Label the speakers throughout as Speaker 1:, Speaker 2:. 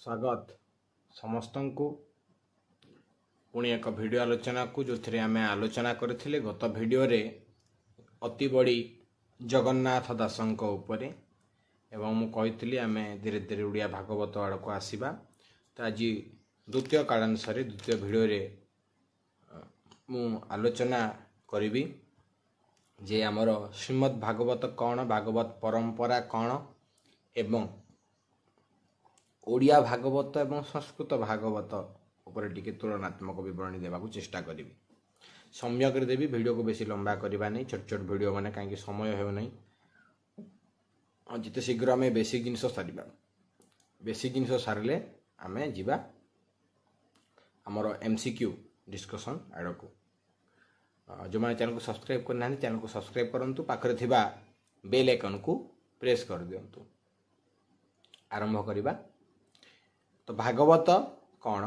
Speaker 1: स्वागत समस्त को पुणी एक वीडियो आलोचना को जो थे आम आलोचना करथिले गत वीडियो रे अति बड़ी जगन्नाथ दासंको उपरे एवं मु कहितली आमे धीरे धीरे उड़िया भागवत आड़ को आसीबा। तो आज द्वितीय कालांशरे द्वितीय वीडियो रे मु आलोचना करिवि जे आमर श्रीमद् भागवत कौन, भागवत परंपरा कौन एवं ओडिया भागवत एवं संस्कृत भागवत उपरे टिके तुलनात्मक विवरणी देवा चेष्टा करी। सम्यक देवी वीडियो को बेसी लंबा करवा नहीं, छोट छोट वीडियो माने कहीं समय हो नहीं, जिते शीघ्र आम बेसिक जिनस सारिबा। बेसिक जिनस सारे आम जीवा आमर एमसीक्यू डिस्कशन आड़ को। जो मैंने चैनल को सब्सक्राइब करना चैनल को सब्सक्राइब करंतु, पाखरे थिबा बेल आइकन को प्रेस कर दियंतु। आरंभ करिबा। तो भागवत कौन?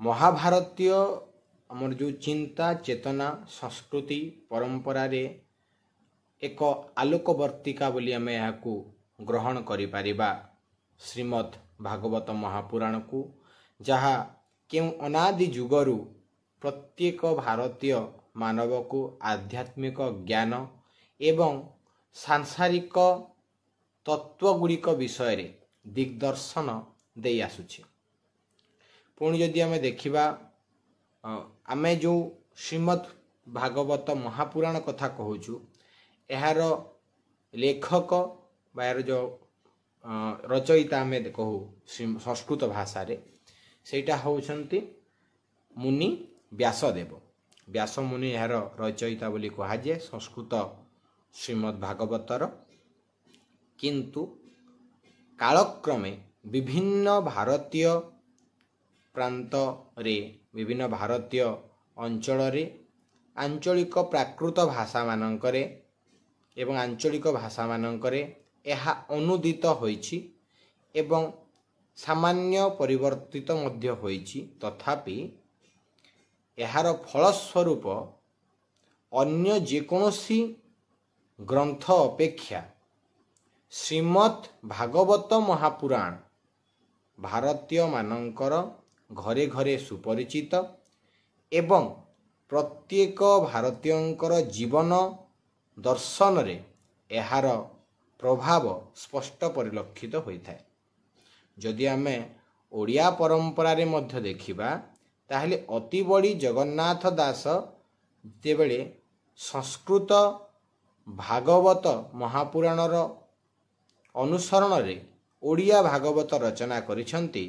Speaker 1: महाभारतीय आमर जो चिंता चेतना संस्कृति परंपरा रे एक आलोकवर्तिका बोली आम यहाँ ग्रहण करि परिबा श्रीमद् भागवत महापुराण को, जहा केउ अनादि जुगरु प्रत्येक भारतीय मानव को आध्यात्मिक ज्ञान एवं सांसारिक तत्वगुड़िक विषय रे दिग्दर्शन दे आसुछि। पुणी जदि आमे देखिबा आमे जो श्रीमद् भागवत महापुराण कथा कहूचु, एहार लेखक बा यार जो रचयिता आमे कहू संस्कृत भाषा रे सेटा होउछंती मुनि व्यासदेव। व्यास मुनि यार रचयिता बोली कहा जाए संस्कृत श्रीमद् भागवतर। किंतु कालक्रमे विभिन्न भारतीय प्रांत रे विभिन्न भारतीय अंचल रे आंचलिक प्राकृत भाषा मानकरे एवं आंचलिक भाषा मानकरे एहा अनुदित होइछि एवं सामान्य परिवर्तित मध्य होइछि। तथापि एहार फलस्वरूप अन्य जेकोसी ग्रंथ अपेक्षा श्रीमद् भागवत महापुराण भारतीय मानकर घरे घरे सुपरिचित एवं प्रत्येक भारतीयंकर जीवन दर्शन रे एहार प्रभाव स्पष्ट परिलक्षित होता है। जदि आमे ओडिया परंपरा रे मध्य देखिबा ताहले अति बड़ी जगन्नाथ दास जेबेले संस्कृत भागवत महापुराणर अनुसरण रे ओडिया भागवत रचना करिसंती,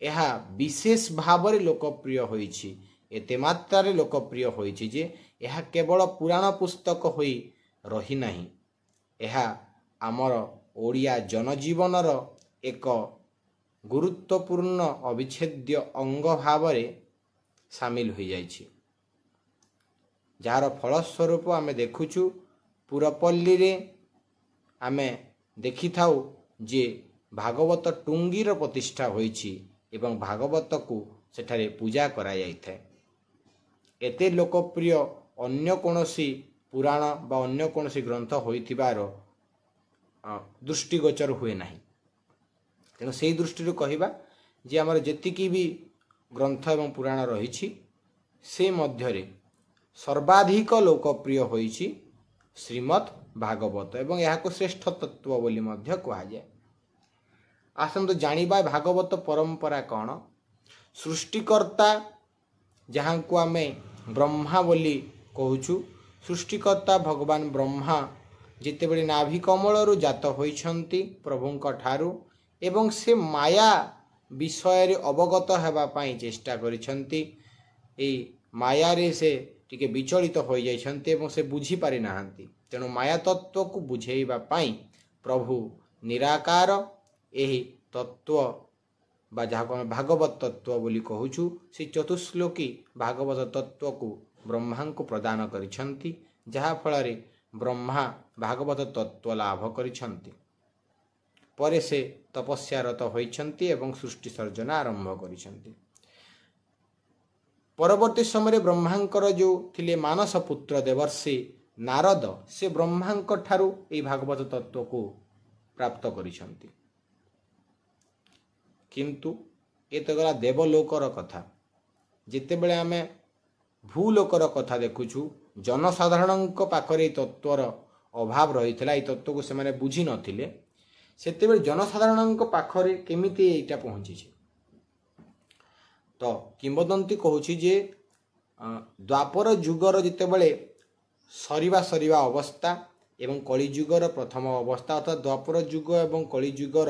Speaker 1: एहा विशेष भाव रे लोकप्रिय होइछि। एते मात्रा रे लोकप्रिय होइछि जे एहा केवल पुराण पुस्तक होई रही नाही, एहा आमर ओडिया जनजीवनर एक गुरुत्वपूर्ण अविच्छेद्य अंग भाव रे शामिल हो जाइछि। जार फलस्वरूप आमे देखुछु पुरपल्ली रे आमे देखि थाउ जे भागवत टुंगीर प्रतिष्ठा होइछि एवं भागवत को सेठारे पूजा करा जाय थाए। एते लोकप्रिय अन्य कोनोसी पुराण बा अन्य कोनोसी ग्रंथ होइथिबार दृष्टिगोचर हुए नाही। तेणु सेही दृष्टि कहिबा जे आमर जेतिकी भी ग्रंथ एवं पुराण रहिछि से मध्यरे सर्वाधिक लोकप्रिय होइछि श्रीमद् भागवत एवं यहाँ श्रेष्ठ तत्व बोली मध्य कहा जाए। आसंतु जानिबा भागवत परंपरा कौन? सृष्टिकर्ता जहाँ को आमे ब्रह्मा बोली कहूचु, सृष्टिकर्ता भगवान ब्रह्मा जितेबेले नाभि कमलरु जात होइछंती प्रभुंक ठारू एवं से माया विषय रे अवगत हेबा पाई चेष्टा करिछंती। ए माया रे से टिके विचलित हो जाइछंती एवं से बुझी पारि नाहंती। तेणु माया तत्व को बुझेइबा पाई प्रभु निराकार एही तत्व बा जहाँ भागवत तत्व बोली कहूचु से चतुश्लोकी भागवत तत्व को ब्रह्मा को प्रदान करिछंती, जहा फଳରେ ब्रह्मा भागवत तत्व लाभ करिछंती। परे से तपस्यारत होइछंती एवं सृष्टि सर्जना आरंभ करिछंती। परवर्ती समय ब्रह्मांकर जो थिले मानस पुत्र देवर्षि नारद से ब्रह्मांक ठारू ए भागवत तत्व को प्राप्त करिछंती। किंतु ये तो गला देवलोकर कथा जितेबले आम भूलोकर कथा देखुछु जनसाधारण पाखरे तत्वर अभाव रही है तत्व को से बुझी नथिले सेते जनसाधारण पाखरे केमिति एटा पहुँची तो किंबदंती कहूँ जे द्वापर जुगर जितेबले सरीवा सरीवा अवस्था एवं कलिजुगर प्रथम अवस्था अर्थात द्वापर जुग एवं कलिजुगर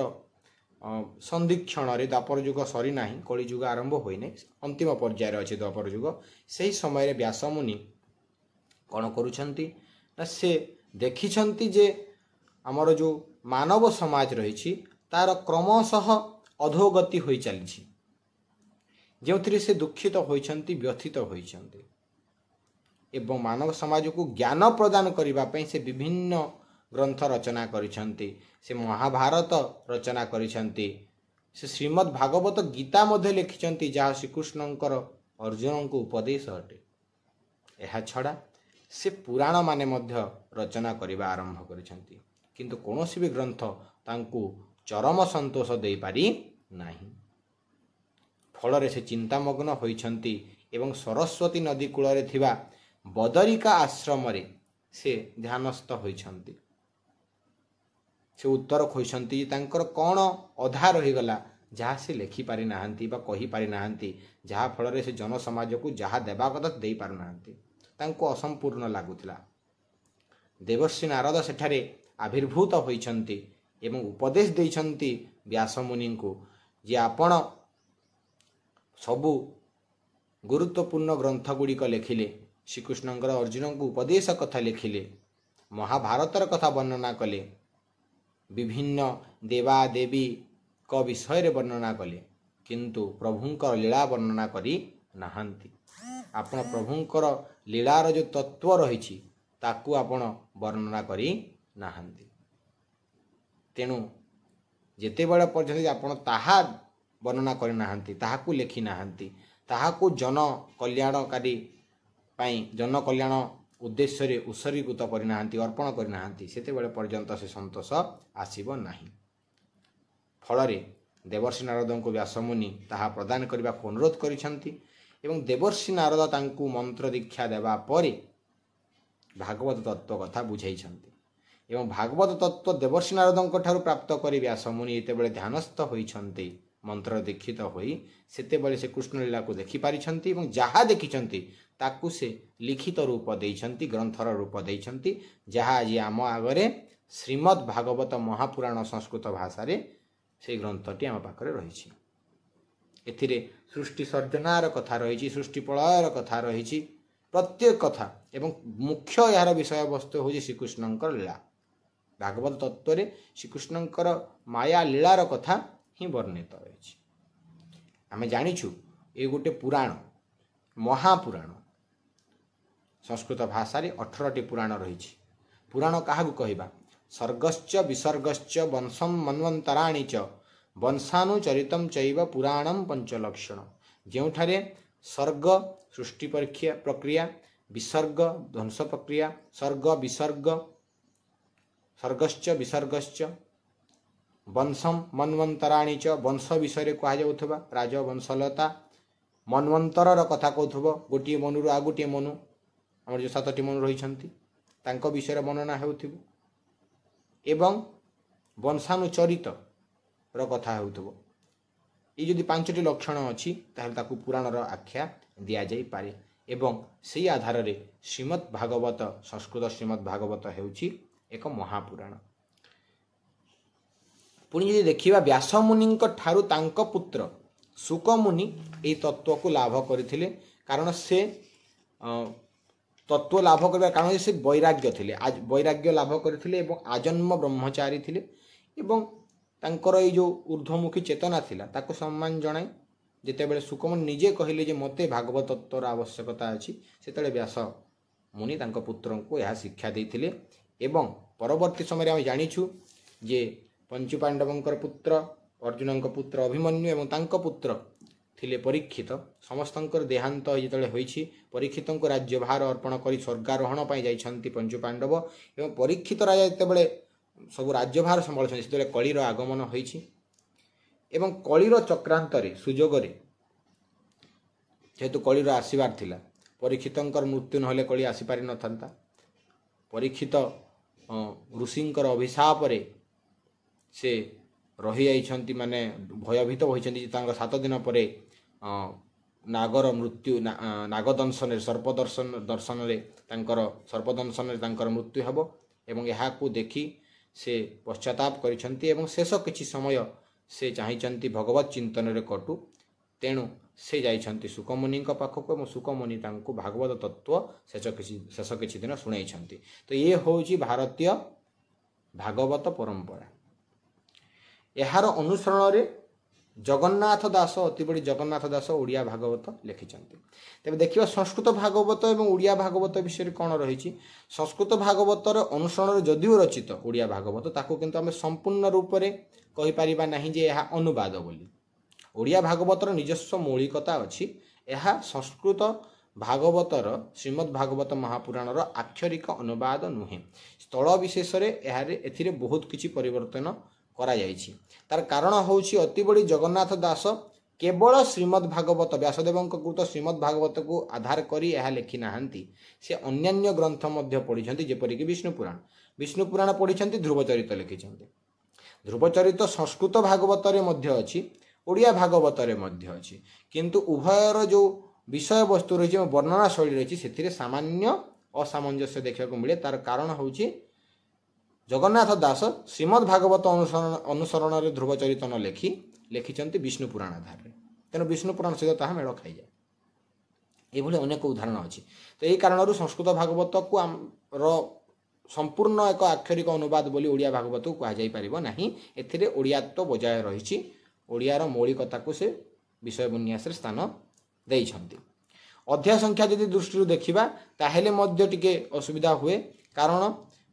Speaker 1: संधिक्षण द्वापर जुग सरी ना कलिजुग आरंभ होने अंतिम पर्यायर अच्छे द्वापर जुग से समय व्यासमुनि कौन करुछंती ना से देखिछंती जे आमर जो मानव समाज रही तार क्रमशः अधोगति हो चली जो से दुखित होइछंती व्यथित होइछंती एवं मानव समाज को ज्ञान प्रदान करने से विभिन्न ग्रंथ रचना करिछंती से महाभारत रचना करिछंती से श्रीमद् भागवत गीता मध्य लिखिछंती जहाँ श्रीकृष्णंकर अर्जुन को उपदेश अटे यह छड़ा से पुराण माने मध्य रचना करने आरंभ करिछंती किंतु कौनसी भी ग्रंथ तांकु चरम संतोष दे पारि नाही फल से चिंतामग्न होइछंती एवं सरस्वती नदी कूल थिबा बदरिका आश्रम रे से ध्यानस्थ होइछंती से उत्तर खोइछंती तांकर कौन अधा रहीगला जहाँ से लेखि पारि नाहंती बा कहि पारि नाहंती जहाँ फल से जन समाज को जहाँ देवा कथा दे पारु नाहंती तांको असंपूर्ण लागुथिला देवर्षि नारद सेठारे आविर्भूत होइछंती एवं उपदेश देइछंती व्यासमुनि को जे आपण सबु गुरुत्वपूर्ण ग्रंथ गुड़िक लिखिले श्रीकृष्णंकर अर्जुन को उपदेश कथा लिखिले महाभारतर कथा वर्णना कले विभिन्न देवा देवी का विषय वर्णना कले किंतु प्रभुंकर लीला वर्णना करी नाहंती आपण प्रभुंकर लीलार जो तत्व रही ताकू आपण वर्णना करी नाहंती तेणु जेते बळे पर्यंत आपण ताहा वर्णना करि नाहंती ताहाकू लेखि नाहंती ताहाकू जन कल्याणकारी पाई जन कल्याण उद्देश्य रे उत्सर्गीकृत करि नाहंती अर्पण करि नाहंती सेते बेले पर्यंत से संतोष आसीबो नाही फल रे देवर्षि नारद को व्यासमुनि ताहा प्रदान करबा को अनुरोध करिसंती एवं देवर्षि नारद तांकू मंत्र दीक्षा देवा परे भागवत तत्व कथा बुझाइछंती एवं भागवत तत्व देवर्षि नारद ठारू प्राप्त करि व्यासमुनि एते बेले ध्यानस्थ होइछंती मंत्र दीक्षित होई सेते बेले से कृष्ण लीला को देखि पारिछंती एवं जहाँ देखिछंती ताकू से लिखित रूप देइछंती ग्रंथर रूप देइछंती जहाँ आज आम आगरे श्रीमद् भागवत महापुराण संस्कृत भाषा रे से ग्रंथटी आम पाखरे रही एथिरे सृष्टि सर्जनार कथा रही सृष्टि प्रलयर कथा रही प्रत्येक कथा एवं मुख्य यार विषय वस्तु हूँ श्रीकृष्णंकर लीला भागवत तत्व रे श्रीकृष्णंकर माया लीलार कथा ही वर्णित रही आम जानिछु ये गोटे पुराण महापुराण संस्कृत भाषा रे 18टी पुराण रही पुराण क्या कहवा सर्गश्च विसर्गश्च वंशम मन्वंतराणि च वंशानुचरितम चैव पुराणम पंचलक्षण ଯେଉଁଠାରେ सर्ग सृष्टि प्रक्रिया विसर्ग ध्वंस प्रक्रिया सर्ग विसर्ग सर्गश्च विसर्गश्च वंशम मन्वंतराणि च वंश विषय कहुवा राजवंशलता मन्वंतर कथा कहूब गोटे मनु आ गोटे मनु आम जो 7टी मनु रही विषय वर्णना होउथिबो एवं वंशानुचरित कथा होउथिबो ये जदि 5टी लक्षण अच्छी ताकू पुराणर आख्या दि जाई पारे एवं से आधार रे श्रीमद् भागवत संस्कृत श्रीमद् भागवत हेउची एक महापुराण पुणी जदि देखिबा व्यास मुनि ठारू तांको पुत्र सुक मुनि ए तत्व को लाभ करथिले कारण से तत्व लाभ करबा कारण से वैराग्य थिले आज वैराग्य लाभ करथिले एवं आजन्म ब्रह्मचारी थिले एवं तांकर ये जो ऊर्ध्वमुखी चेतना थिला ताको सम्मान जणाई जिते बेले सुकमुनि निजे कहले जे मते भागवत तत्वर आवश्यकता अछि सेतले व्यास मुनि तांको पुत्र को यह शिक्षा देथिले एवं परवर्ती समय आम जानिछु जे पंचु पांडवंकर पुत्र अर्जुनंक पुत्र अभिमन्यु एवं तांको पुत्र थिले परीक्षित समस्तंकर देहांत जिते होइछि परीक्षित को राज्यभार अर्पण कर स्वर्गारोहण पाई जाइछंती पंचु पांडव एवं परीक्षित राजा जिते सब राज्यभार संभालुछंती सेतले कलिर आगमन होइछि ଏବଂ କଳିର ଚକ୍ରାନ୍ତରେ ସୁଯୋଗରେ ଯେହେତୁ କଳିର ଆସିବାର ଥିଲା, ପରୀକ୍ଷିତଙ୍କର ମୃତ୍ୟୁ ନହେଲେ କଳି ଆସିପାରିନଥାନ୍ତା। ପରୀକ୍ଷିତ ଋଷିଙ୍କର ଅଭିଶାପରେ ସେ ରହିଯାଇଛନ୍ତି, ମାନେ ଭୟଭୀତ ହୋଇଛନ୍ତି ଯେ ତାଙ୍କର 7 ଦିନ ପରେ ନାଗର ମୃତ୍ୟୁ, ନାଗ ଦଂଶନରେ, ସର୍ପ ଦର୍ଶନରେ ତାଙ୍କର ମୃତ୍ୟୁ ହେବ। ଏବଂ ଏହାକୁ ଦେଖି ସେ ପଶ୍ଚାତାପ କରିଛନ୍ତି ଏବଂ ଶେଷ କିଛି ସମୟ ସେ ଚାହିଁଛନ୍ତି ଭଗବତ ଚିନ୍ତନରେ କଟୁ। ତେଣୁ ସେ ଯାଇଛନ୍ତି ଶୁକମୁନିଙ୍କ ପାଖକୁ ଏବଂ ଶୁକମୁନି ତାଙ୍କୁ ଭାଗବତ ତତ୍ତ୍ୱ ଶେଷ କିଛି ଦିନ ଶୁଣାଇଛନ୍ତି। ତ ଇଏ ହେଉଛି ଭାରତୀୟ ଭାଗବତ ପରମ୍ପରା। ଏହାର ଅନୁସରଣରେ ଜଗନ୍ନାଥ ଦାସ, ଅତିବଡ଼ି ଜଗନ୍ନାଥ ଦାସ ଓଡ଼ିଆ ଭାଗବତ ଲେଖିଛନ୍ତି। ତେବେ ଦେଖିବା ସଂସ୍କୃତ ଭାଗବତ ଏବଂ ଓଡ଼ିଆ ଭାଗବତ ବିଷୟରେ କ'ଣ ରହିଛି। ସଂସ୍କୃତ ଭାଗବତର ଅନୁସରଣରେ ଯଦିଓ ରଚିତ ଓଡ଼ିଆ ଭାଗବତ, ତାକୁ କିନ୍ତୁ ଆମେ ସମ୍ପୂର୍ଣ୍ଣ ରୂପରେ କହିପାରିବା ନାହିଁ ଯେ ଏହା ଅନୁବାଦ ବୋଲି। ଓଡ଼ିଆ ଭାଗବତର ନିଜସ୍ୱ ମୌଳିକତା ଅଛି। ଏହା ସଂସ୍କୃତ ଭାଗବତର, ଶ୍ରୀମଦ୍ ଭାଗବତ ମହାପୁରାଣର ଆକ୍ଷରିକ ଅନୁବାଦ ନୁହେଁ। ସ୍ଥଳ ବିଶେଷରେ ଏଥିରେ ବହୁତ କିଛି ପରିବର୍ତ୍ତନ କରାଯାଇଛି। ତାର କାରଣ ହେଉଛି ଅତିବଡ଼ି ଜଗନ୍ନାଥ ଦାସ କେବଳ ଶ୍ରୀମଦ୍ ଭାଗବତ, ବ୍ୟାସଦେବଙ୍କ କୃତ ଶ୍ରୀମଦ୍ ଭାଗବତକୁ ଆଧାର କରି ଏହା ଲେଖି ନାହାନ୍ତି। ସେ ଅନ୍ୟାନ୍ୟ ଗ୍ରନ୍ଥ ମଧ୍ୟ ପଢ଼ିଛନ୍ତି, ଯେପରିକି ବିଷ୍ଣୁ ପୁରାଣ ପଢ଼ିଛନ୍ତି, ଧ୍ରୁବଚରିତ ଲେଖିଛନ୍ତି। ଧ୍ରୁବଚରିତ ସଂସ୍କୃତ ଭାଗବତରେ ମଧ୍ୟ ଅଛି, ଓଡ଼ିଆ ଭାଗବତରେ ମଧ୍ୟ ଅଛି, କିନ୍ତୁ ଉଭୟର ଯେଉଁ ବିଷୟବସ୍ତୁ ରହିଛି ଏବଂ ବର୍ଣ୍ଣନା ଶୈଳୀ ରହିଛି ସେଥିରେ ସାମାନ୍ୟ ଅସାମଞ୍ଜସ୍ୟ ଦେଖିବାକୁ ମିଳେ। ତାର କାରଣ ହେଉଛି ଜଗନ୍ନାଥ ଦାସ ଶ୍ରୀମଦ୍ ଭାଗବତ ଅନୁସରଣରେ ଧ୍ରୁବଚରିତ ନ ଲେଖିଛନ୍ତି ବିଷ୍ଣୁ ପୁରାଣ ଆଧାରରେ। ତେଣୁ ବିଷ୍ଣୁ ପୁରାଣ ସହିତ ତାହା ମେଳ ଖାଇଯାଏ। ଏଭଳି ଅନେକ ଉଦାହରଣ ଅଛି। ତ ଏହି କାରଣରୁ ସଂସ୍କୃତ ଭାଗବତକୁ ଆମର ସମ୍ପୂର୍ଣ୍ଣ ଏକ ଆକ୍ଷରିକ ଅନୁବାଦ ବୋଲି ଓଡ଼ିଆ ଭାଗବତକୁ କୁହାଯାଇପାରିବ ନାହିଁ। ଏଥିରେ ଓଡ଼ିଆତ୍ୱ ବଜାୟ ରହିଛି। ଓଡ଼ିଆର ମୌଳିକତାକୁ ସେ ବିଷୟ ବିନ୍ୟାସରେ ସ୍ଥାନ ଦେଇଛନ୍ତି। ଅଧ୍ୟାୟ ସଂଖ୍ୟା ଯଦି ଦୃଷ୍ଟିରୁ ଦେଖିବା ତାହେଲେ ମଧ୍ୟ ଟିକେ ଅସୁବିଧା ହୁଏ, କାରଣ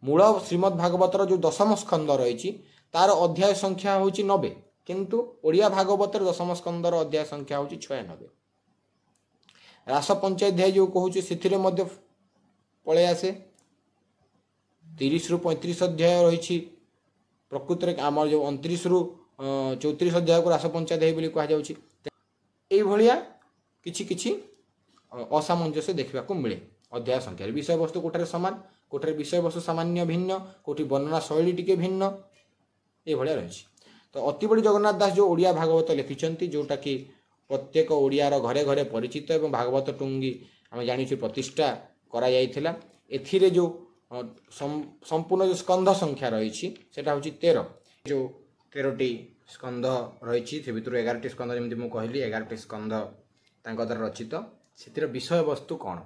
Speaker 1: ମୂଳ ଶ୍ରୀମଦ୍ ଭାଗବତର ଯେଉଁ 10ମ ସ୍କନ୍ଧ ରହିଛି ତାର ଅଧ୍ୟାୟ ସଂଖ୍ୟା ହେଉଛି 90, କିନ୍ତୁ ଓଡ଼ିଆ ଭାଗବତର 10ମ ସ୍କନ୍ଧର ଅଧ୍ୟାୟ ସଂଖ୍ୟା ହେଉଛି 96। ରାସ ପଞ୍ଚାଧ୍ୟାୟ ଯେଉଁ କହୁଛୁ ସେଥିରେ ମଧ୍ୟ ପଳେଇ ଆସେ। 30ରୁ 35 ଅଧ୍ୟାୟ ରହିଛି। ପ୍ରକୃତରେ ଆମର ଯେଉଁ 29ରୁ 34 ଅଧ୍ୟାୟକୁ ରାସ ପଞ୍ଚାଧ୍ୟାୟ ବୋଲି କୁହାଯାଉଛି। ଏଇଭଳିଆ କିଛି ଅସାମଞ୍ଜସ୍ୟ ଦେଖିବାକୁ ମିଳେ ଅଧ୍ୟାୟ ସଂଖ୍ୟାରେ। ବିଷୟବସ୍ତୁ କୋଠାରେ ସମାନ, କୋଠାରେ ବିଷୟବସ୍ତୁ ସାମାନ୍ୟ ଭିନ୍ନ, କୋଉଠି ବର୍ଣ୍ଣନା ଶୈଳୀ ଟିକେ ଭିନ୍ନ, ଏଇଭଳିଆ ରହିଛି। ତ ଅତିବଡ଼ି ଜଗନ୍ନାଥ ଦାସ ଯେଉଁ ଓଡ଼ିଆ ଭାଗବତ ଲେଖିଛନ୍ତି, ଯେଉଁଟାକି ପ୍ରତ୍ୟେକ ଓଡ଼ିଆର ଘରେ ଘରେ ପରିଚିତ ଏବଂ ଭାଗବତ ଟୁଙ୍ଗି ଆମେ ଜାଣିଛୁ ପ୍ରତିଷ୍ଠା କରାଯାଇଥିଲା। ଏଥିରେ ଯେଉଁ ସମ୍ପୂର୍ଣ୍ଣ ଯେଉଁ ସ୍କନ୍ଧ ସଂଖ୍ୟା ରହିଛି ସେଟା ହେଉଛି 13। ଯେଉଁ 13ଟି ସ୍କନ୍ଧ ରହିଛି ସେ ଭିତରୁ 11ଟି ସ୍କନ୍ଧ, ଯେମିତି ମୁଁ କହିଲି 11ଟି ସ୍କନ୍ଧ ତାଙ୍କ ଦ୍ୱାରା ରଚିତ। ସେଥିର ବିଷୟବସ୍ତୁ କ'ଣ?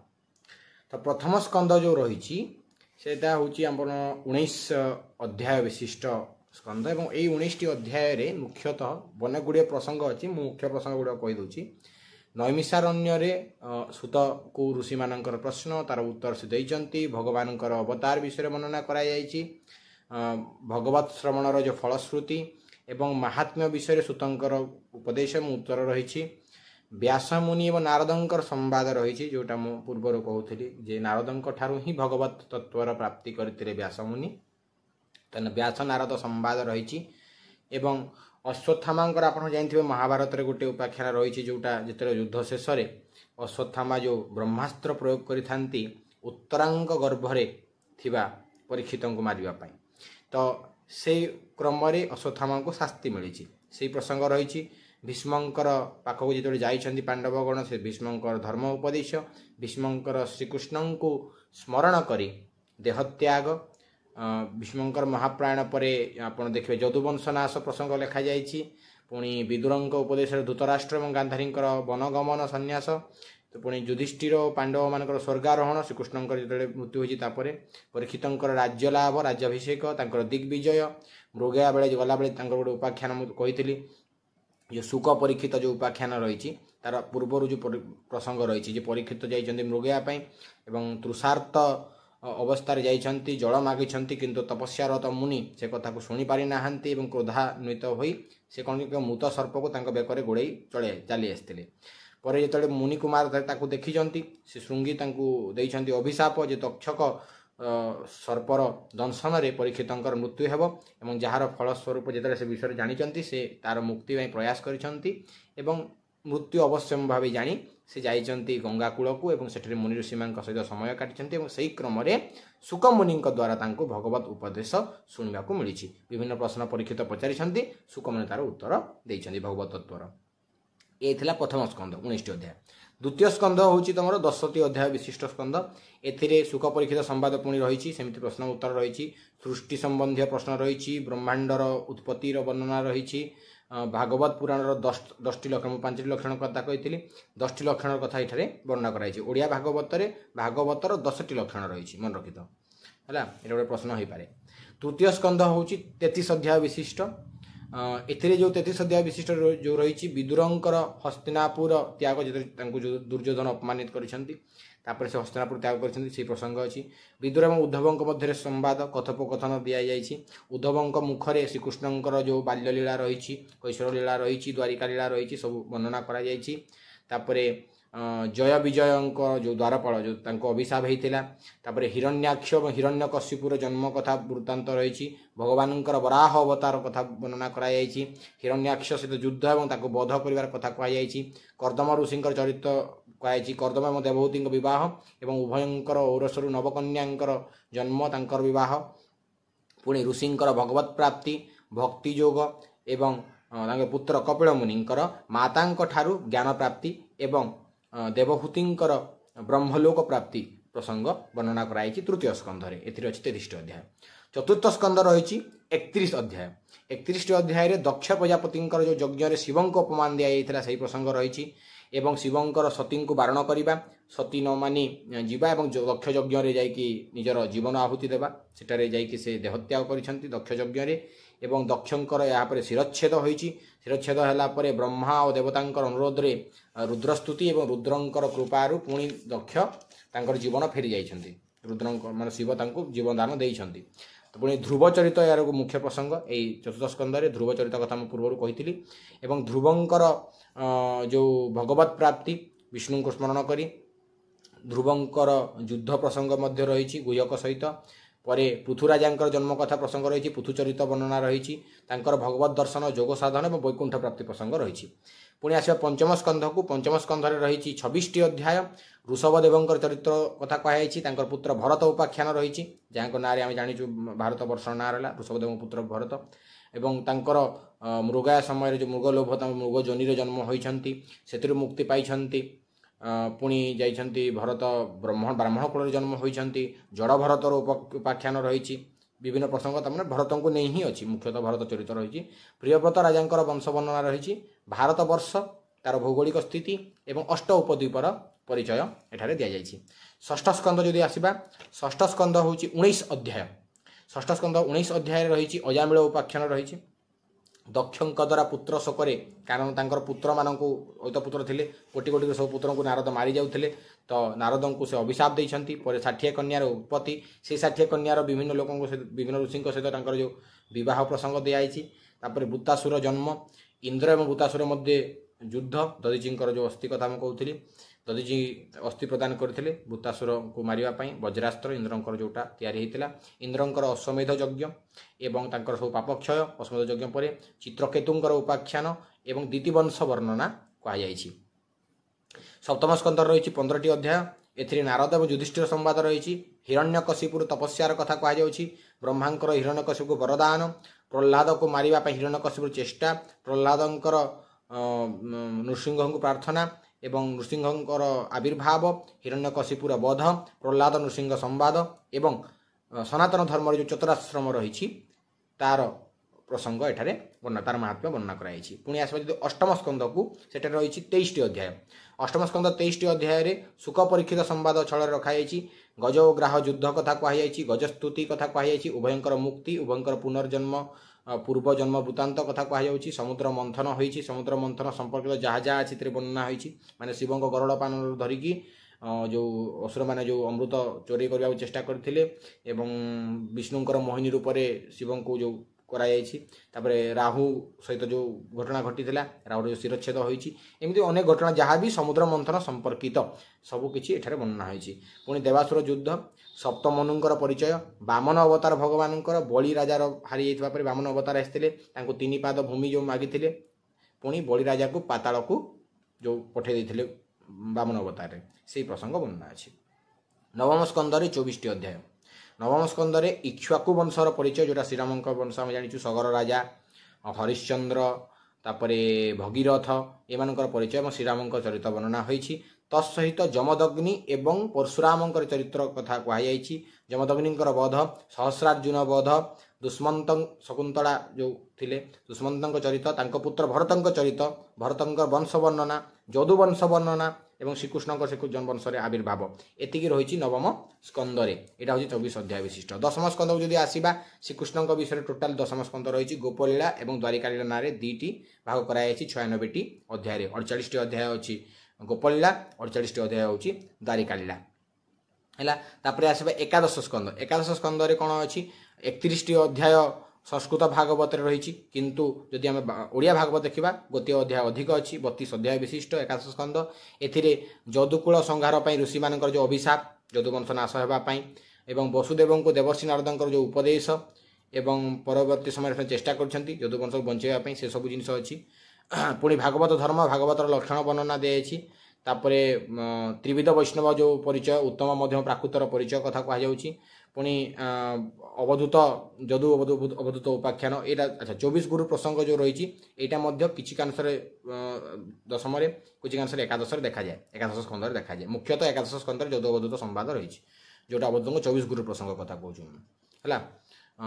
Speaker 1: ତ ପ୍ରଥମ ସ୍କନ୍ଧ ଯେଉଁ ରହିଛି ସେଇଟା ହେଉଛି ଆମର 19 ଅଧ୍ୟାୟ ବିଶିଷ୍ଟ ସ୍କନ୍ଧ ଏବଂ ଏଇ 19ଟି ଅଧ୍ୟାୟରେ ମୁଖ୍ୟତଃ ଅନେକ ପ୍ରସଙ୍ଗ ଅଛି। ମୁଁ ମୁଖ୍ୟ ପ୍ରସଙ୍ଗ ଗୁଡ଼ିକ କହିଦେଉଛି। ନୈମିଷାରଣ୍ୟରେ ସୂତକୁ ଋଷିମାନଙ୍କର ପ୍ରଶ୍ନ, ତାର ଉତ୍ତର ସେ ଦେଇଛନ୍ତି। ଭଗବାନଙ୍କର ଅବତାର ବିଷୟରେ ବର୍ଣ୍ଣନା କରାଯାଇଛି। ଭଗବତ ଶ୍ରବଣର ଯେଉଁ ଫଳଶ୍ରୁତି ଏବଂ ମାହାତ୍ମ୍ୟ ବିଷୟରେ ସୂତଙ୍କର ଉପଦେଶ ଏବଂ ଉତ୍ତର ରହିଛି। ବ୍ୟାସମୁନି ଏବଂ ନାରଦଙ୍କର ସମ୍ବାଦ ରହିଛି, ଯେଉଁଟା ମୁଁ ପୂର୍ବରୁ କହୁଥିଲି ଯେ ନାରଦଙ୍କ ଠାରୁ ହିଁ ଭଗବତ ତତ୍ତ୍ୱର ପ୍ରାପ୍ତି କରିଥିଲେ ବ୍ୟାସମୁନି। ତେଣୁ ବ୍ୟାସ ନାରଦ ସମ୍ବାଦ ରହିଛି। ଏବଂ ଅଶ୍ୱତ୍ଥାମାଙ୍କର ଆପଣ ଜାଣିଥିବେ ମହାଭାରତରେ ଗୋଟିଏ ଉପାଖ୍ୟାନ ରହିଛି, ଯେଉଁଟା ଯେତେବେଳେ ଯୁଦ୍ଧ ଶେଷରେ ଅଶ୍ୱତ୍ଥାମା ଯେଉଁ ବ୍ରହ୍ମାସ୍ତ୍ର ପ୍ରୟୋଗ କରିଥାନ୍ତି ଉତ୍ତରାଙ୍କ ଗର୍ଭରେ ଥିବା ପରୀକ୍ଷିତଙ୍କୁ ମାରିବା ପାଇଁ, ତ ସେଇ କ୍ରମରେ ଅଶ୍ୱତ୍ଥାମାଙ୍କୁ ଶାସ୍ତି ମିଳିଛି, ସେଇ ପ୍ରସଙ୍ଗ ରହିଛି। ଭୀଷ୍ମଙ୍କର ପାଖକୁ ଯେତେବେଳେ ଯାଇଛନ୍ତି ପାଣ୍ଡବଗଣ, ସେ ଭୀଷ୍ମଙ୍କର ଧର୍ମ ଉପଦେଶ, ଭୀଷ୍ମଙ୍କର ଶ୍ରୀକୃଷ୍ଣଙ୍କୁ ସ୍ମରଣ କରି ଦେହତ୍ୟାଗ, ଭୀଷ୍ମଙ୍କର ମହାପ୍ରାଣ ପରେ ଆପଣ ଦେଖିବେ ଯଦୁବଂଶ ନାଶ ପ୍ରସଙ୍ଗ ଲେଖାଯାଇଛି। ପୁଣି ବିଦୁରଙ୍କ ଉପଦେଶରେ ଧୃତରାଷ୍ଟ୍ର ଏବଂ ଗାନ୍ଧାରୀଙ୍କର ବନଗମନ ସନ୍ନ୍ୟାସ, ତ ପୁଣି ଯୁଧିଷ୍ଠିର ଓ ପାଣ୍ଡବମାନଙ୍କର ସ୍ୱର୍ଗାରୋହଣ, ଶ୍ରୀକୃଷ୍ଣଙ୍କର ଯେତେବେଳେ ମୃତ୍ୟୁ ହୋଇଛି ତାପରେ ପରୀକ୍ଷିତଙ୍କର ରାଜ୍ୟ ଲାଭ, ରାଜ୍ୟାଭିଷେକ, ତାଙ୍କର ଦିଗ୍ବିଜୟ, ମୃଗୟା ବେଳେ ଗଲାବେଳେ ତାଙ୍କର ଗୋଟେ ଉପାଖ୍ୟାନ ମୁଁ କହିଥିଲି, ଯେଉଁ ଶୁକ ପରୀକ୍ଷିତ ଯେଉଁ ଉପାଖ୍ୟାନ ରହିଛି ତାର ପୂର୍ବରୁ ଯେଉଁ ପ୍ରସଙ୍ଗ ରହିଛି ଯେ ପରୀକ୍ଷିତ ଯାଇଛନ୍ତି ମୃଗୟା ପାଇଁ ଏବଂ ତୃଷାର୍ତ ଅବସ୍ଥାରେ ଯାଇଛନ୍ତି, ଜଳ ମାଗିଛନ୍ତି, କିନ୍ତୁ ତପସ୍ୟାରତ ମୁନି ସେ କଥାକୁ ଶୁଣିପାରି ନାହାନ୍ତି ଏବଂ କ୍ରୋଧାନ୍ୱିତ ହୋଇ ସେ କ'ଣ ମୃତ ସର୍ପକୁ ତାଙ୍କ ବେକରେ ଗୋଡ଼େଇ ଚାଲି ଆସିଥିଲେ। ପରେ ଯେତେବେଳେ ମୁନି କୁମାର ତାକୁ ଦେଖିଛନ୍ତି, ସେ ଶୃଙ୍ଗି ତାଙ୍କୁ ଦେଇଛନ୍ତି ଅଭିଶାପ ଯେ ତକ୍ଷକ सर्पर दंशन परीक्षितंकर मृत्यु हेब एवं जार फलस्वरूप जिते से विषय जानी से तार मुक्ति प्रयास करिसेंती एवं मृत्यु अवश्यम भाव जानी से जाइछंती गंगा कूल को एवं सेठरे मुनि ऋषि सहित समय काटिछंती एवं सही क्रम शुक मुनि द्वारा तांको भगवत उपदेश शुणा को मिली। विभिन्न प्रश्न परीक्षित पचारि शुक मुनि तार उत्तर देइछंती भगवत तत्वर। ये थिला प्रथम स्कंद 19 अध्याय। द्वितीय स्कंद होची तमरो 10टी अध्याय विशिष्ट स्कंद। एथिरे सुख परीक्षित संवाद पुणी रही सेमती प्रश्न उत्तर रही सृष्टि संबंधी प्रश्न रही ब्रह्मांडर उत्पत्तिर वर्णना रही भागवत पुराणर 10टी लक्षण 5टी लक्षण कथा कही 10टी लक्षण कथा ये वर्णना कराई ओडिया भागवतर 10टी लक्षण रही मन रखि है ये गोटे प्रश्न हो पारे। तृतीय स्कंद हूँ 33 अध्याय विशिष्ट। एथिरे जो 33 अध्याय विशिष्ट जो रही विदुरंकर हस्तिनापुर त्याग जो दुर्योधन अपमानित करिसेंती तापर से हस्तिनापुर त्याग करिसेंती से प्रसंग अच्छी। विदुर और उद्धवंक मध्य संवाद कथोपकथन दि जाइए। उद्धवंक मुखरे श्रीकृष्णंकर जो बाल्यलीला रही कैशोर लीला रही द्वारिका लीला रही सब वर्णना करा जाइछि। तापरे जय विजय जो द्वारपाल जो तांको अभिशाप होता हिरण्याक्ष और हिरण्यकश्यपुर जन्म कथा वृत्तांत रही भगवानंकर वराह अवतार कथा वर्णना कराई हिरण्याक्ष सहित युद्ध और बध कर कथा कहुई कर्दम ऋषि चरित्र कहुई कर्दम और देवहूति बह एवं उभयंकर औरसरु नवकन्यांकर जन्म तांकर बह पुणी ऋषिंकर भगवत प्राप्ति भक्ति योग एवं पुत्र कपिल मुनिंकर मातांक ठारू ज्ञान प्राप्ति एवं देवहूतिंकर ब्रह्मलोक प्राप्ति प्रसंग वर्णना कराई तृतीय स्कंधरे एथिरे अछि 33 अध्याय। चतुर्थ स्कंद रही 31 अध्याय। 31 अध्याय दक्ष प्रजापतिंकर जो यज्ञ शिवं को अपमान दिया जाइथिला सही प्रसंग रही एवं शिवंकर सती को बारण करवा सती न मानी जीवा एवं दक्ष यज्ञ जाइकी निजर जीवन आहुति देवा सेटारे जाइकी से देहत्याग करिसेंती दक्ष यज्ञ एवं दक्षंकर यापर शिरच्छेद होइछि। शिरच्छेद होला परे ब्रह्मा और देवतांकर अनुरोध रे रुद्रस्तुति एवं रुद्रंकर कृपारु पुणी दक्ष तांकर जीवन फेरी जाइछंती। रुद्रंक मान शिव तांको जीवन दान देइछंती। तो पुणी ध्रुव चरित यार मुख्य प्रसंग यही चतुर्थ स्कंदे ध्रुव चरित कथा मैं पूर्व कही एवं ध्रुवंकर जो भगवत प्राप्ति विष्णु को स्मरण करी ध्रुवंकर युद्ध प्रसंग मध्य रही गुहक सहित परे पृथुराजांकर जन्म कथा प्रसंग रही पृथुचरित वर्णना रही भगवत दर्शन जोग साधन और वैकुंठ प्राप्ति प्रसंग रही। पुणी आस पंचम स्कंध को पंचम स्कंधे रही 26टी अध्याय ऋषभदेवंकर चरित्र कथा कहुई पुत्र भरत उपाख्यान रही जहाँ ना आम जाचु भारत वर्ष ना रहा ऋषभदेव पुत्र भरत एवं तांकर मृगया समय जो मृगलोभ मृग जोनि जन्म होती से मुक्ति पाई पुणी जाइछंती भरत ब्राह्मण कुल जन्म होती जड़ भरतर उपाख्यान रही विभिन्न प्रसंग तमें भरत को नहीं ही अच्छी मुख्यतः भरत चरित्र रही प्रियव्रत राजा वंश वर्णना रही भारत वर्ष तार भौगोलिक स्थिति एवं अष्ट उपद्वीपर परिचय एठारे दि जाइए। षष्ठ स्कंद जदि आसवा षष्ठ स्कंद हूँ 19 अध्याय। षष्ठ स्कंद 19 अध्याय रही अजामिल उपाख्यान रही दक्षंक द्वारा पुत्र शोकरे कारण तांकर पुत्र मानक अत पुत्र थे कोटि कोटि सब पुत्र को नारद मारी जाऊे तो नारद को से अभिशाप देइछंती पर 60 कन्यार उत्पत्ति से 60 कन्यार विभिन्न लोकों विभिन्न ऋषि सहित जो विवाह प्रसंग दिखाई वृत्तासुर जन्म इंद्र और वृत्तासुर मध्य युद्ध दधीचींकर जो अस्थि कथा मैं कहूली दधीची अस्थि प्रदान करते वृत्तासुर को मारियापाई वज्रास्त्र इंद्रंकर जोटा तैयारी होता इंद्रंकर अश्वमेध यज्ञ एवं तांकर सब पापक्षय अश्वमेध यज्ञ पर चित्रकेतुंकर उपाख्यान एवं द्वितीवंश वर्णना कहुई। सप्तम स्कंद रही 15टी अध्याय। एथिरे नारद और युधिष्ठिर संवाद रही हिरण्यकशिपुर तपस्यार कथा कहुई ब्रह्मांकर हिरण्यकशिपु को वरदान प्रह्लाद को मारियापाई हिरण्यकशिपुर चेष्टा प्रह्लादंकर नृसिंह को प्रार्थना एवं नृसिंहंकर आविर्भाव हिरण्यकशिपुर वध प्रह्लाद नृसिंह संवाद एवं सनातन धर्म जो चतुराश्रम रही तार प्रसंग एठारे तार महात्म्य वर्णना कराई। पुणी आसवा जो अष्टम स्कंद को सेटा रही 23टी अध्याय। अष्टम स्कंद 23टी अध्याय सुख परीक्षित संवाद छल रखाई गज और ग्राह युद्ध कथा कहुई गजस्तुति कथा कहुई उभयंकर मुक्ति उभयंकर पुनर्जन्म पूर्व जन्म वृत्तांत कथा कहुई समुद्र मंथन होती समुद्र मंथन संपर्कित जहाँ जहाँ अच्छी वर्णना होती माने शिव गरड़ पान धरिकी जो असुर मैंने जो अमृत चोरी करने चेष्टा करते विष्णुंकर मोहिनी रूप से शिव को जो କରାଯାଇଛି। ତାପରେ ରାହୁ ସହିତ ଯେଉଁ ଘଟଣା ଘଟିଥିଲା, ରାହୁର ଯେଉଁ ଶିରଚ୍ଛେଦ ହୋଇଛି, ଏମିତି ଅନେକ ଘଟଣା ଯାହା ବି ସମୁଦ୍ର ମନ୍ଥନ ସମ୍ପର୍କିତ ସବୁକିଛି ଏଠାରେ ବର୍ଣ୍ଣନା ହୋଇଛି। ପୁଣି ଦେବାସୁର ଯୁଦ୍ଧ, ସପ୍ତମନୁଙ୍କର ପରିଚୟ, ବାମନ ଅବତାର ଭଗବାନଙ୍କର, ବଳି ରାଜାର ହାରିଯାଇଥିବା ପରେ ବାମନ ଅବତାର ଆସିଥିଲେ, ତାଙ୍କୁ 3 ପାଦ ଭୂମି ଯେଉଁ ମାଗିଥିଲେ, ପୁଣି ବଳି ରାଜାକୁ ପାତାଳକୁ ଯେଉଁ ପଠାଇ ଦେଇଥିଲେ ବାମନ ଅବତାରରେ, ସେହି ପ୍ରସଙ୍ଗ ବର୍ଣ୍ଣନା ଅଛି। ନବମ ସ୍କନ୍ଧରେ 24ଟି ଅଧ୍ୟାୟ। ନବମ ସ୍କନ୍ଧରେ ଇକ୍ଷ୍ୱାକୁ ବଂଶର ପରିଚୟ, ଯେଉଁଟା ଶ୍ରୀରାମଙ୍କ ବଂଶ ଆମେ ଜାଣିଛୁ, ସଗର ରାଜା, ହରିଶ୍ଚନ୍ଦ୍ର, ତାପରେ ଭଗୀରଥ, ଏମାନଙ୍କର ପରିଚୟ ଏବଂ ଶ୍ରୀରାମଙ୍କ ଚରିତ୍ର ବର୍ଣ୍ଣନା ହୋଇଛି। ତତ୍ସହିତ ଯମଦଗ୍ନି ଏବଂ ପରଶୁରାମଙ୍କର ଚରିତ୍ର କଥା କୁହାଯାଇଛି। ଯମଦଗ୍ନିଙ୍କର ବଧ, ସହସ୍ରାର୍ଜୁନ ବଧ, ଦୁଷ୍ମନ୍ତ ଶକୁନ୍ତଳା ଯେଉଁ ଥିଲେ ଦୁଷ୍ମନ୍ତଙ୍କ ଚରିତ୍ର, ତାଙ୍କ ପୁତ୍ର ଭରତଙ୍କ ଚରିତ୍ର, ଭରତଙ୍କ ବଂଶ ବର୍ଣ୍ଣନା, ଯଦୁବଂଶ ବର୍ଣ୍ଣନା ଏବଂ ଶ୍ରୀକୃଷ୍ଣଙ୍କ ବଂଶରେ ଆବିର୍ଭାବ, ଏତିକି ରହିଛି ନବମ ସ୍କନ୍ଧରେ। ଏଇଟା ହେଉଛି 24 ଅଧ୍ୟାୟ ବିଶିଷ୍ଟ। ଦଶମ ସ୍କନ୍ଧକୁ ଯଦି ଆସିବା, ଶ୍ରୀକୃଷ୍ଣଙ୍କ ବିଷୟରେ ଟୋଟାଲ ଦଶମ ସ୍କନ୍ଧ ରହିଛି। ଗୋପଲୀଳା ଏବଂ ଦ୍ୱାରିକାଳୀଳା ନାଁରେ 2ଟି ଭାଗ କରାଯାଇଛି 96ଟି ଅଧ୍ୟାୟରେ। 48ଟି ଅଧ୍ୟାୟ ଅଛି ଗୋପଲୀଳା, 48ଟି ଅଧ୍ୟାୟ ହେଉଛି ଦ୍ୱାରିକାଳୀଳା ହେଲା। ତାପରେ ଆସିବା ଏକାଦଶ ସ୍କନ୍ଧ। ଏକାଦଶ ସ୍କନ୍ଧରେ କ'ଣ ଅଛି? 31ଟି ଅଧ୍ୟାୟ ସଂସ୍କୃତ ଭାଗବତରେ ରହିଛି, କିନ୍ତୁ ଯଦି ଆମେ ଓଡ଼ିଆ ଭାଗବତ ଦେଖିବା ଗୋଟିଏ ଅଧ୍ୟାୟ ଅଧିକ ଅଛି, 32 ଅଧ୍ୟାୟ ବିଶିଷ୍ଟ ଏକାଦଶ ସ୍କନ୍ଧ। ଏଥିରେ ଯଦୁକୁଳ ସଂହାର ପାଇଁ ଋଷିମାନଙ୍କର ଯେଉଁ ଅଭିଶାପ, ଯଦୁବଂଶ ନାଶ ହେବା ପାଇଁ, ଏବଂ ବସୁଦେବଙ୍କୁ ଦେବର୍ଷି ନାରଦଙ୍କର ଯେଉଁ ଉପଦେଶ ଏବଂ ପରବର୍ତ୍ତୀ ସମୟରେ ସେମାନେ ଚେଷ୍ଟା କରିଛନ୍ତି ଯଦୁବଂଶକୁ ବଞ୍ଚାଇବା ପାଇଁ, ସେସବୁ ଜିନିଷ ଅଛି। ପୁଣି ଭାଗବତ ଧର୍ମ, ଭାଗବତର ଲକ୍ଷଣ ବର୍ଣ୍ଣନା ଦିଆଯାଇଛି। ତାପରେ ତ୍ରିବିଧ ବୈଷ୍ଣବ ଯେଉଁ ପରିଚୟ, ଉତ୍ତମ ମଧ୍ୟମ ପ୍ରାକୃତର ପରିଚୟ କଥା କୁହାଯାଉଛି। ପୁଣି ଅବଧୂତ ଯଦୁ ଅବଧୂତ ଉପାଖ୍ୟାନ, ଏଇଟା ଆଚ୍ଛା 24 ଗୁରୁ ପ୍ରସଙ୍ଗ ଯେଉଁ ରହିଛି, ଏଇଟା ମଧ୍ୟ କିଛି କାଂଶରେ ଦଶମରେ, କିଛି କାଂଶରେ ଏକାଦଶରେ ଦେଖାଯାଏ, ଏକାଦଶ ସ୍କନ୍ଧରେ ଦେଖାଯାଏ। ମୁଖ୍ୟତଃ ଏକାଦଶ ସ୍କନ୍ଧରେ ଯଦୁ ଅବଧୂତ ସମ୍ବାଦ ରହିଛି, ଯେଉଁଟା ଅବଧୂତଙ୍କ 24 ଗୁରୁ ପ୍ରସଙ୍ଗ କଥା କହୁଛୁ ହେଲା।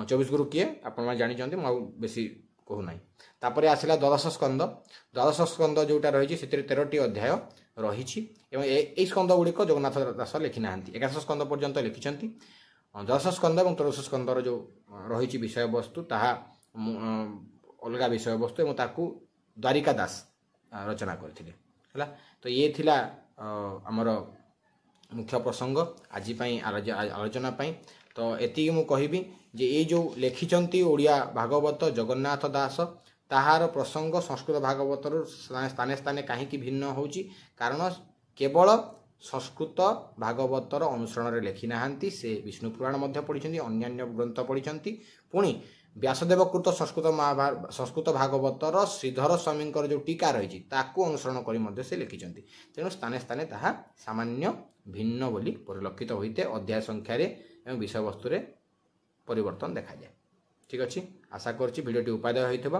Speaker 1: 24 ଗୁରୁ କିଏ ଆପଣମାନେ ଜାଣିଛନ୍ତି, ମୁଁ ଆଉ ବେଶୀ କହୁନାହିଁ। ତାପରେ ଆସିଲା ଦ୍ୱାଦଶ ସ୍କନ୍ଧ। ଦ୍ୱାଦଶ ସ୍କନ୍ଧ ଯେଉଁଟା ରହିଛି, ସେଥିରେ 13ଟି ଅଧ୍ୟାୟ ରହିଛି ଏବଂ ଏଇ ସ୍କନ୍ଧ ଗୁଡ଼ିକ ଜଗନ୍ନାଥ ଦାସ ଲେଖି ନାହାନ୍ତି, ଏକାଦଶ ସ୍କନ୍ଧ ପର୍ଯ୍ୟନ୍ତ ଲେଖିଛନ୍ତି। ଦ୍ୱାଦଶ ସ୍କନ୍ଧ ଏବଂ ତ୍ରୟୋଦଶ ସ୍କନ୍ଧର ଯେଉଁ ରହିଛି ବିଷୟବସ୍ତୁ, ତାହା ଅଲଗା ବିଷୟବସ୍ତୁ ଏବଂ ତାକୁ ଦ୍ୱାରିକା ଦାସ ରଚନା କରିଥିଲେ ହେଲା। ତ ଇଏ ଥିଲା ଆମର ମୁଖ୍ୟ ପ୍ରସଙ୍ଗ ଆଜି ପାଇଁ ଆଲୋଚନା ପାଇଁ। ତ ଏତିକି ମୁଁ କହିବି ଯେ ଏଇ ଯେଉଁ ଲେଖିଛନ୍ତି ଓଡ଼ିଆ ଭାଗବତ ଜଗନ୍ନାଥ ଦାସ, ତାହାର ପ୍ରସଙ୍ଗ ସଂସ୍କୃତ ଭାଗବତରୁ ସ୍ଥାନେ ସ୍ଥାନେ କାହିଁକି ଭିନ୍ନ ହେଉଛି? କାରଣ କେବଳ ସଂସ୍କୃତ ଭାଗବତର ଅନୁସରଣରେ ଲେଖି ନାହାନ୍ତି, ସେ ବିଷ୍ଣୁ ପୁରାଣ ମଧ୍ୟ ପଢ଼ିଛନ୍ତି, ଅନ୍ୟାନ୍ୟ ଗ୍ରନ୍ଥ ପଢ଼ିଛନ୍ତି। ପୁଣି ବ୍ୟାସଦେବକୃତ ସଂସ୍କୃତ ଭାଗବତର ଶ୍ରୀଧର ସ୍ୱାମୀଙ୍କର ଯେଉଁ ଟୀକା ରହିଛି, ତାକୁ ଅନୁସରଣ କରି ମଧ୍ୟ ସେ ଲେଖିଛନ୍ତି। ତେଣୁ ସ୍ଥାନେ ସ୍ଥାନେ ତାହା ସାମାନ୍ୟ ଭିନ୍ନ ବୋଲି ପରିଲକ୍ଷିତ ହୋଇଥାଏ, ଅଧ୍ୟାୟ ସଂଖ୍ୟାରେ ଏବଂ ବିଷୟବସ୍ତୁରେ ପରିବର୍ତ୍ତନ ଦେଖାଯାଏ। ଠିକ୍ ଅଛି, ଆଶା କରୁଛି ଭିଡ଼ିଓଟି ଉପାଦେୟ ହୋଇଥିବ।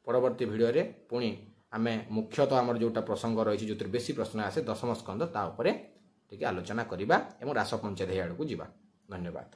Speaker 1: ପରବର୍ତ୍ତୀ ଭିଡ଼ିଓରେ ପୁଣି ଆମେ ମୁଖ୍ୟତଃ ଆମର ଯେଉଁଟା ପ୍ରସଙ୍ଗ ରହିଛି, ଯେଉଁଥିରେ ବେଶୀ ପ୍ରଶ୍ନ ଆସେ, ଦଶମ ସ୍କନ୍ଧ, ତା ଉପରେ ଟିକେ ଆଲୋଚନା କରିବା ଏବଂ ରାସ ପଞ୍ଚଦଶୀ ଆଡ଼କୁ ଯିବା। ଧନ୍ୟବାଦ।